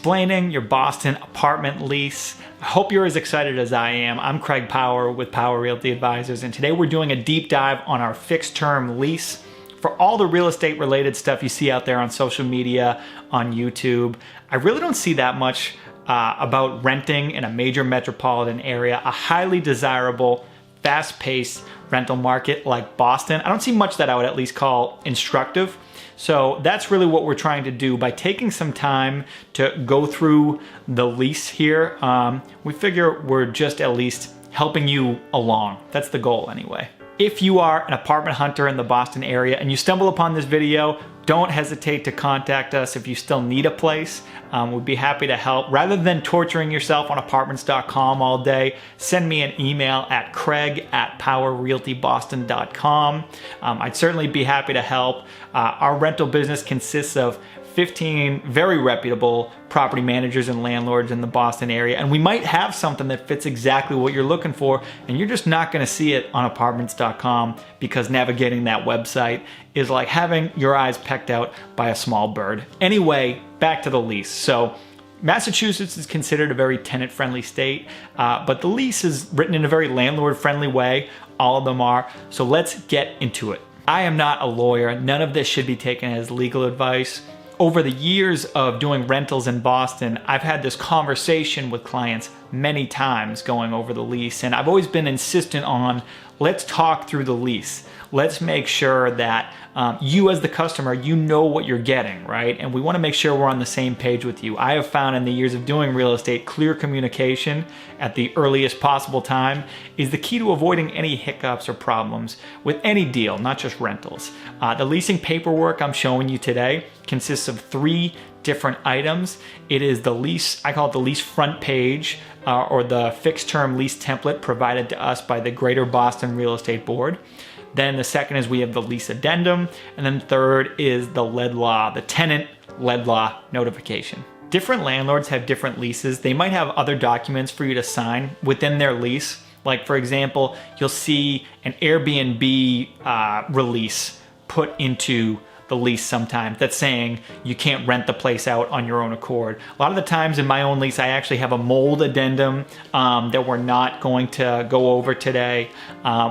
explaining your Boston apartment lease. I hope you're as excited as I am. I'm Craig Power with Power Realty Advisors, and today we're doing a deep dive on our fixed term lease. For all the real estate related stuff you see out there on social media, on YouTube, I really don't see that much about renting in a major metropolitan area, a highly desirable, fast-paced rental market like Boston. I don't see much that I would at least call instructive. So that's really what we're trying to do by taking some time to go through the lease here. We figure we're just at least helping you along. That's the goal anyway. If you are an apartment hunter in the Boston area and you stumble upon this video, don't hesitate to contact us if you still need a place. We'd be happy to help. Rather than torturing yourself on apartments.com all day, send me an email at craig@powerrealtyboston.com. I'd certainly be happy to help. Our rental business consists of 15 very reputable property managers and landlords in the Boston area, and we might have something that fits exactly what you're looking for, and you're just not going to see it on apartments.com because navigating that website is like having your eyes pecked out by a small bird. Anyway, back to the lease. So Massachusetts is considered a very tenant-friendly state, but the lease is written in a very landlord-friendly way. All of them are. So let's get into it. I am not a lawyer. None of this should be taken as legal advice. Over the years of doing rentals in Boston, I've had this conversation with clients many times going over the lease, and I've always been insistent on, let's talk through the lease. Let's make sure that you as the customer, you know what you're getting, right? And we want to make sure we're on the same page with you. I have found in the years of doing real estate, clear communication at the earliest possible time is the key to avoiding any hiccups or problems with any deal, not just rentals. The leasing paperwork I'm showing you today consists of 3 different items. It is the lease, I call it the lease front page, or the fixed term lease template provided to us by the Greater Boston Real Estate Board. Then the second is we have the lease addendum, and then third is the lead law, the tenant lead law notification. Different landlords have different leases. They might have other documents for you to sign within their lease. Like for example, you'll see an Airbnb release put into the lease sometimes that's saying you can't rent the place out on your own accord. A lot of the times in my own lease, I actually have a mold addendum that we're not going to go over today.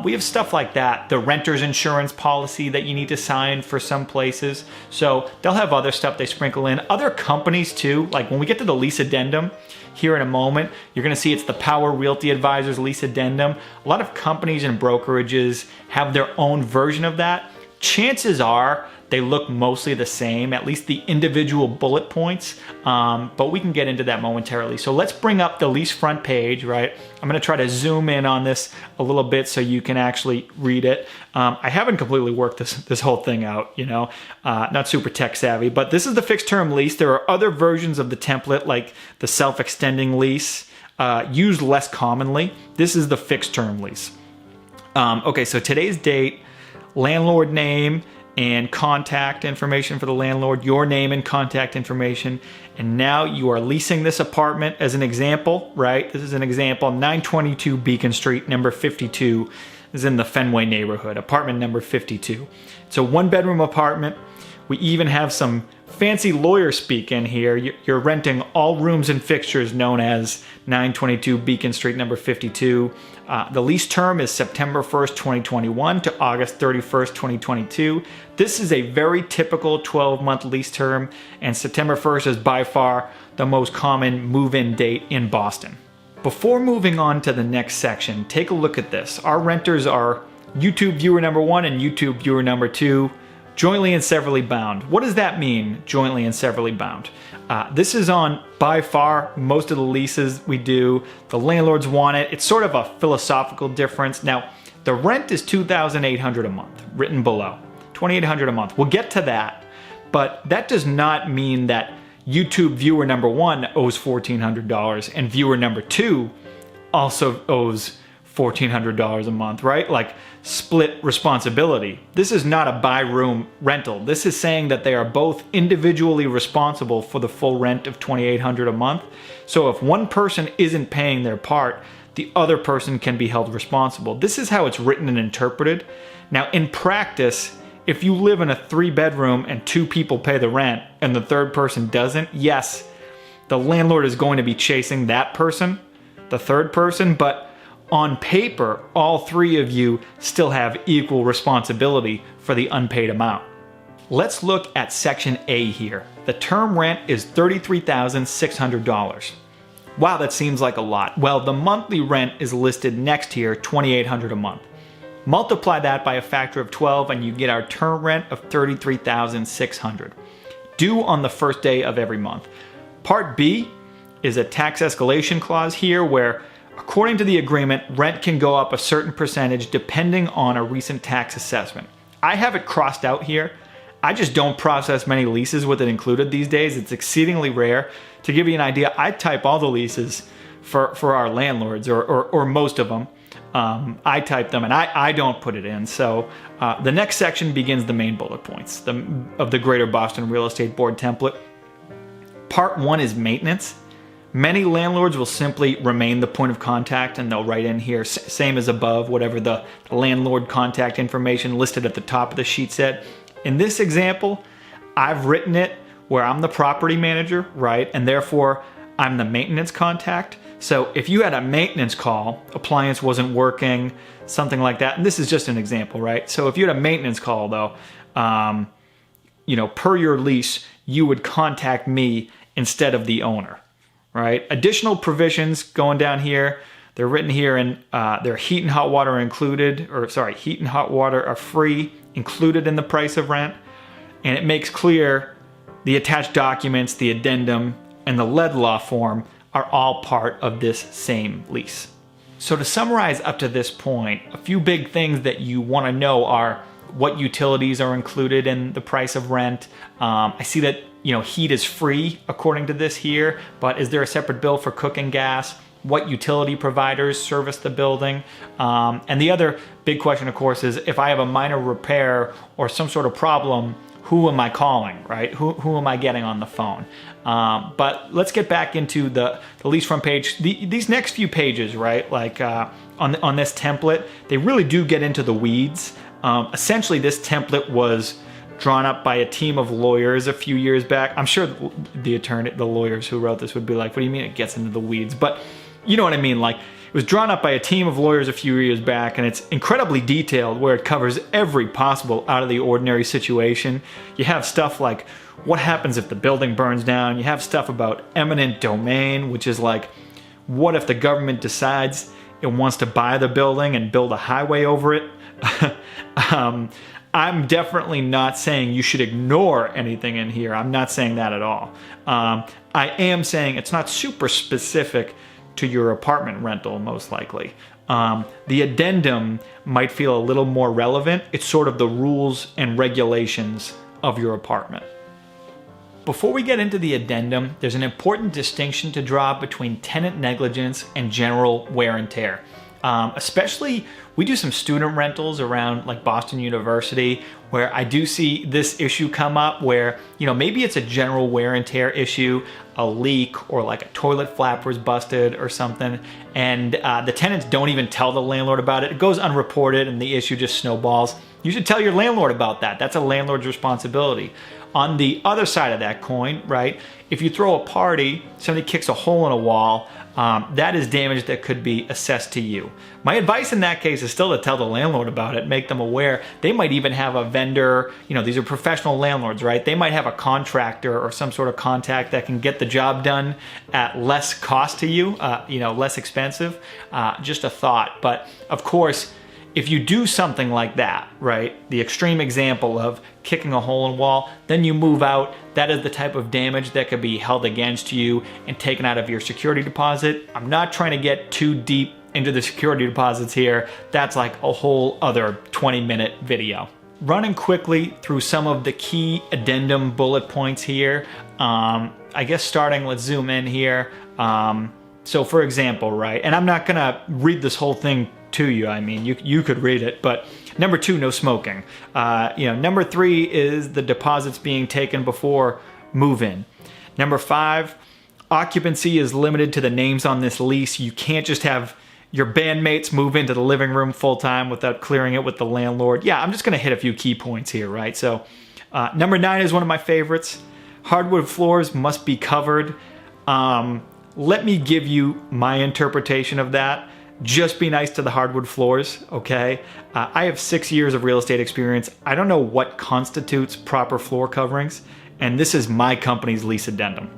We have stuff like that. The renter's insurance policy that you need to sign for some places. So they'll have other stuff they sprinkle in. Other companies too, like when we get to the lease addendum, here in a moment, you're gonna see it's the Power Realty Advisors lease addendum. A lot of companies and brokerages have their own version of that. Chances are they look mostly the same, at least the individual bullet points, but we can get into that momentarily. So let's bring up the lease front page, right? I'm gonna try to zoom in on this a little bit so you can actually read it. I haven't completely worked this whole thing out, you know, not super tech savvy, but this is the fixed term lease. There are other versions of the template like the self-extending lease, used less commonly. This is the fixed term lease. Okay, so today's date, landlord name and contact information for the landlord, your name and contact information, and now you are leasing this apartment as an example, right? This is an example, 922 Beacon Street, number 52, is in the Fenway neighborhood, apartment number 52. It's a 1-bedroom apartment. We even have some fancy lawyer speak in here. You're renting all rooms and fixtures known as 922 Beacon Street, number 52. The lease term is September 1st, 2021 to August 31st, 2022. This is a very typical 12-month lease term, and September 1st is by far the most common move-in date in Boston. Before moving on to the next section, take a look at this. Our renters are YouTube viewer number 1 and YouTube viewer number 2. Jointly and severally bound. What does that mean, jointly and severally bound? This is on, by far, most of the leases we do. The landlords want it. It's sort of a philosophical difference. Now, the rent is $2,800 a month, written below. $2,800 a month. We'll get to that, but that does not mean that YouTube viewer number 1 owes $1,400 and viewer number 2 also owes $1,400 a month, right? Like split responsibility. This is not a by-room rental. This is saying that they are both individually responsible for the full rent of $2,800 a month. So if one person isn't paying their part, the other person can be held responsible. This is how it's written and interpreted. Now in practice, if you live in a 3-bedroom and 2 people pay the rent and the third person doesn't, yes, the landlord is going to be chasing that person, the third person, but on paper, all three of you still have equal responsibility for the unpaid amount. Let's look at Section A here. The term rent is $33,600. Wow, that seems like a lot. Well, the monthly rent is listed next here, $2,800 a month. Multiply that by a factor of 12 and you get our term rent of $33,600, due on the first day of every month. Part B is a tax escalation clause here where, according to the agreement, rent can go up a certain percentage depending on a recent tax assessment. I have it crossed out here. I just don't process many leases with it included these days. It's exceedingly rare. To give you an idea, I type all the leases for our landlords, or most of them. I type them and I don't put it in. So the next section begins the main bullet points of the Greater Boston Real Estate Board template. Part 1 is maintenance. Many landlords will simply remain the point of contact and they'll write in here, same as above, whatever the landlord contact information listed at the top of the sheet said. In this example, I've written it where I'm the property manager, right? And therefore, I'm the maintenance contact. So if you had a maintenance call, appliance wasn't working, something like that, and this is just an example, right? So if you had a maintenance call though, per your lease, you would contact me instead of the owner, right? Additional provisions going down here, they're written here in their heat and hot water are included, heat and hot water are free, included in the price of rent. And it makes clear the attached documents, the addendum, and the lead law form are all part of this same lease. So to summarize up to this point, a few big things that you want to know are what utilities are included in the price of rent. I see that heat is free according to this here, but is there a separate bill for cooking gas? What utility providers service the building? And the other big question, of course, is if I have a minor repair or some sort of problem, who am I calling, right? Who am I getting on the phone? But let's get back into the lease front page. These next few pages, right, like on this template, they really do get into the weeds. Essentially, this template was drawn up by a team of lawyers a few years back. I'm sure the lawyers who wrote this would be like, what do you mean it gets into the weeds? But you know what I mean, like it was drawn up by a team of lawyers a few years back, and it's incredibly detailed where it covers every possible out of the ordinary situation. You have stuff like what happens if the building burns down. You have stuff about eminent domain, which is like, what if the government decides it wants to buy the building and build a highway over it? I'm definitely not saying you should ignore anything in here. I'm not saying that at all. I am saying it's not super specific to your apartment rental, most likely. The addendum might feel a little more relevant. It's sort of the rules and regulations of your apartment. Before we get into the addendum, there's an important distinction to draw between tenant negligence and general wear and tear. Especially, we do some student rentals around like Boston University where I do see this issue come up where, maybe it's a general wear and tear issue, a leak, or like a toilet flap was busted or something, and the tenants don't even tell the landlord about it. It goes unreported and the issue just snowballs. You should tell your landlord about that. That's a landlord's responsibility. On the other side of that coin, right, if you throw a party, somebody kicks a hole in a wall, that is damage that could be assessed to you. My advice in that case is still to tell the landlord about it, make them aware. They might even have a vendor, these are professional landlords, right? They might have a contractor or some sort of contact that can get the job done at less cost to you, less expensive. Just a thought. But of course, if you do something like that, right, the extreme example of kicking a hole in a wall, then you move out, that is the type of damage that could be held against you and taken out of your security deposit. I'm not trying to get too deep into the security deposits here. That's like a whole other 20-minute video. Running quickly through some of the key addendum bullet points here. I guess starting, let's zoom in here. So for example, right, and I'm not gonna read this whole thing to you. I mean, you could read it, but number 2, no smoking. Number 3 is the deposits being taken before move-in. Number 5, occupancy is limited to the names on this lease. You can't just have your bandmates move into the living room full-time without clearing it with the landlord. Yeah, I'm just gonna hit a few key points here, right? So number 9 is one of my favorites. Hardwood floors must be covered. Let me give you my interpretation of that. Just be nice to the hardwood floors, okay? I have 6 years of real estate experience. I don't know what constitutes proper floor coverings, and this is my company's lease addendum.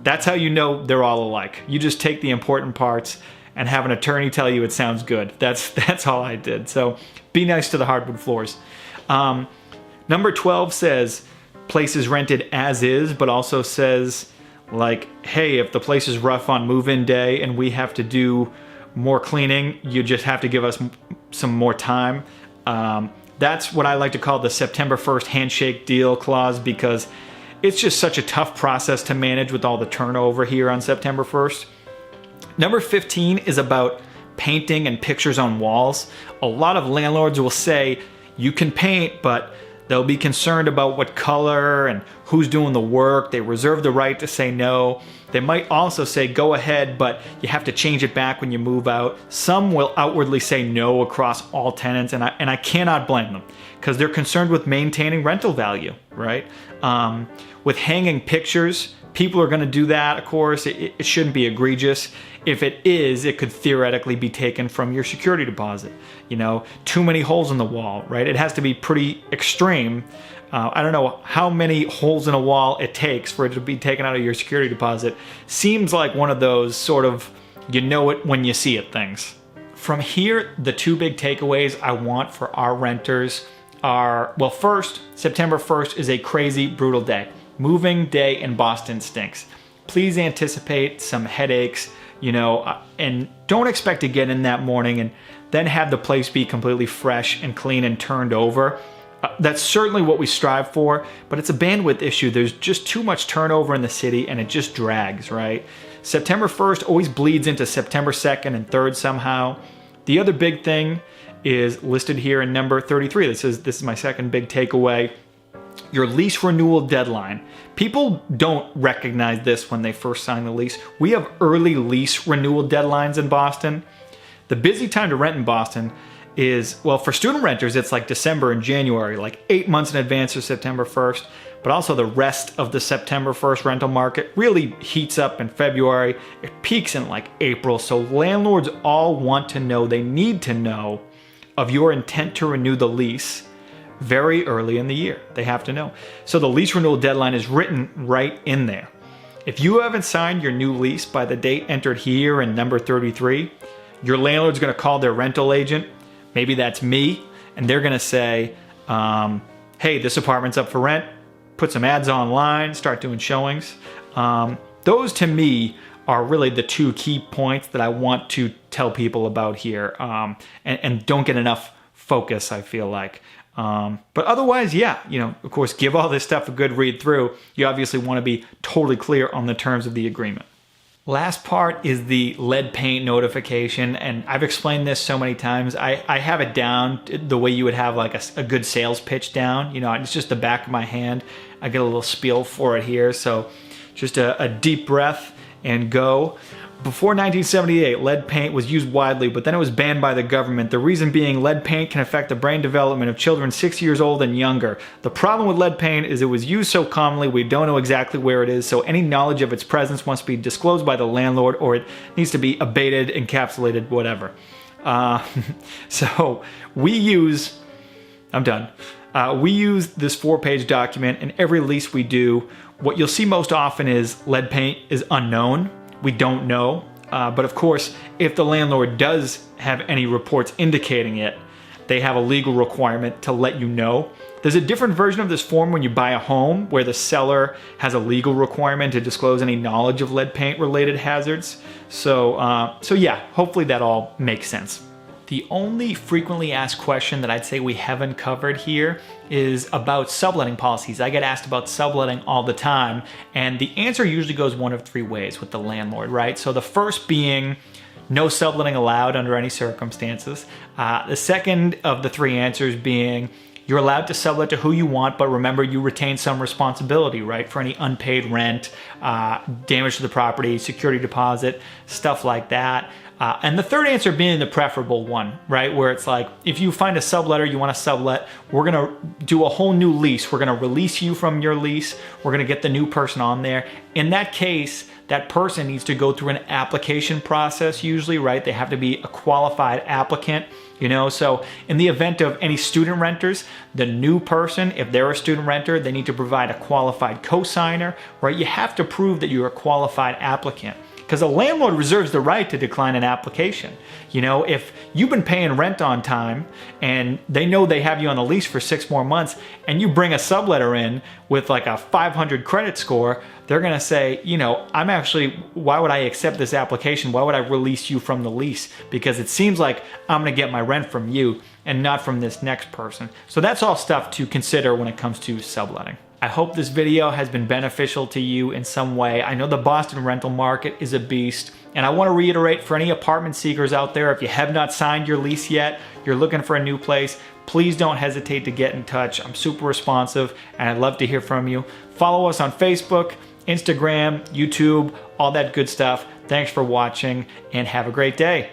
That's how you know they're all alike. You just take the important parts and have an attorney tell you it sounds good. That's all I did. So be nice to the hardwood floors. Number 12 says place is rented as is, but also says like, hey, if the place is rough on move-in day and we have to do more cleaning, you just have to give us some more time. That's what I like to call the September 1st handshake deal clause, because it's just such a tough process to manage with all the turnover here on September 1st. Number 15 is about painting and pictures on walls. A lot of landlords will say you can paint, but they'll be concerned about what color and who's doing the work. They reserve the right to say no. They might also say go ahead, but you have to change it back when you move out. Some will outwardly say no across all tenants, and I cannot blame them because they're concerned with maintaining rental value, right? With hanging pictures, people are going to do that, of course. It shouldn't be egregious. If it is, it could theoretically be taken from your security deposit. You know, too many holes in the wall, right? It has to be pretty extreme. I don't know how many holes in a wall it takes for it to be taken out of your security deposit. Seems like one of those sort of you know it when you see it things. From here, the two big takeaways I want for our renters are, well, first, September 1st is a crazy, brutal day. Moving day in Boston stinks. Please anticipate some headaches, you know, and don't expect to get in that morning and then have the place be completely fresh and clean and turned over. That's certainly what we strive for, but it's a bandwidth issue. There's just too much turnover in the city and it just drags, right? September 1st always bleeds into September 2nd and 3rd somehow. The other big thing is listed here in number 33. This is my second big takeaway. Your lease renewal deadline. People don't recognize this when they first sign the lease. We have early lease renewal deadlines in Boston. The busy time to rent in Boston is, well, for student renters, it's like December and January, like 8 months in advance of September 1st. But also the rest of the September 1st rental market really heats up in February. It peaks in like April. So landlords all want to know, they need to know of your intent to renew the lease very early in the year. They have to know. So the lease renewal deadline is written right in there. If you haven't signed your new lease by the date entered here in number 33, your landlord's going to call their rental agent. Maybe that's me. And they're going to say, hey, this apartment's up for rent. Put some ads online, start doing showings. Those to me are really the two key points that I want to tell people about here, and don't get enough focus, I feel like. But otherwise, yeah, you know, of course, give all this stuff a good read through. You obviously want to be totally clear on the terms of the agreement. Last part is the lead paint notification, and I've explained this so many times. I have it down the way you would have like a good sales pitch down. You know, it's just the back of my hand. I get a little spiel for it here, so just a deep breath and go. Before 1978, lead paint was used widely, but then it was banned by the government. The reason being lead paint can affect the brain development of children 6 years old and younger. The problem with lead paint is it was used so commonly we don't know exactly where it is, so any knowledge of its presence must be disclosed by the landlord or it needs to be abated, encapsulated, whatever. So we use, I'm done. We use this 4-page document in every lease we do. What you'll see most often is lead paint is unknown. We don't know, but of course, if the landlord does have any reports indicating it, they have a legal requirement to let you know. There's a different version of this form when you buy a home where the seller has a legal requirement to disclose any knowledge of lead paint related hazards. So yeah, hopefully that all makes sense. The only frequently asked question that I'd say we haven't covered here is about subletting policies. I get asked about subletting all the time, and the answer usually goes one of three ways with the landlord, right? So the first being no subletting allowed under any circumstances. The second of the three answers being you're allowed to sublet to who you want, but remember you retain some responsibility, right? For any unpaid rent, damage to the property, security deposit, stuff like that. And the third answer being the preferable one, right? Where it's like, if you find a subletter, you want to sublet, we're going to do a whole new lease. We're going to release you from your lease. We're going to get the new person on there. In that case, that person needs to go through an application process usually, right? They have to be a qualified applicant, so in the event of any student renters, the new person, if they're a student renter, they need to provide a qualified cosigner, right? You have to prove that you're a qualified applicant, because a landlord reserves the right to decline an application. If you've been paying rent on time and they know they have you on the lease for 6 more months and you bring a subletter in with like a 500 credit score, they're gonna say, why would I accept this application? Why would I release you from the lease? Because it seems like I'm gonna get my rent from you and not from this next person. So that's all stuff to consider when it comes to subletting. I hope this video has been beneficial to you in some way. I know the Boston rental market is a beast, and I want to reiterate for any apartment seekers out there, if you have not signed your lease yet, you're looking for a new place, please don't hesitate to get in touch. I'm super responsive and I'd love to hear from you. Follow us on Facebook, Instagram, YouTube, all that good stuff. Thanks for watching and have a great day.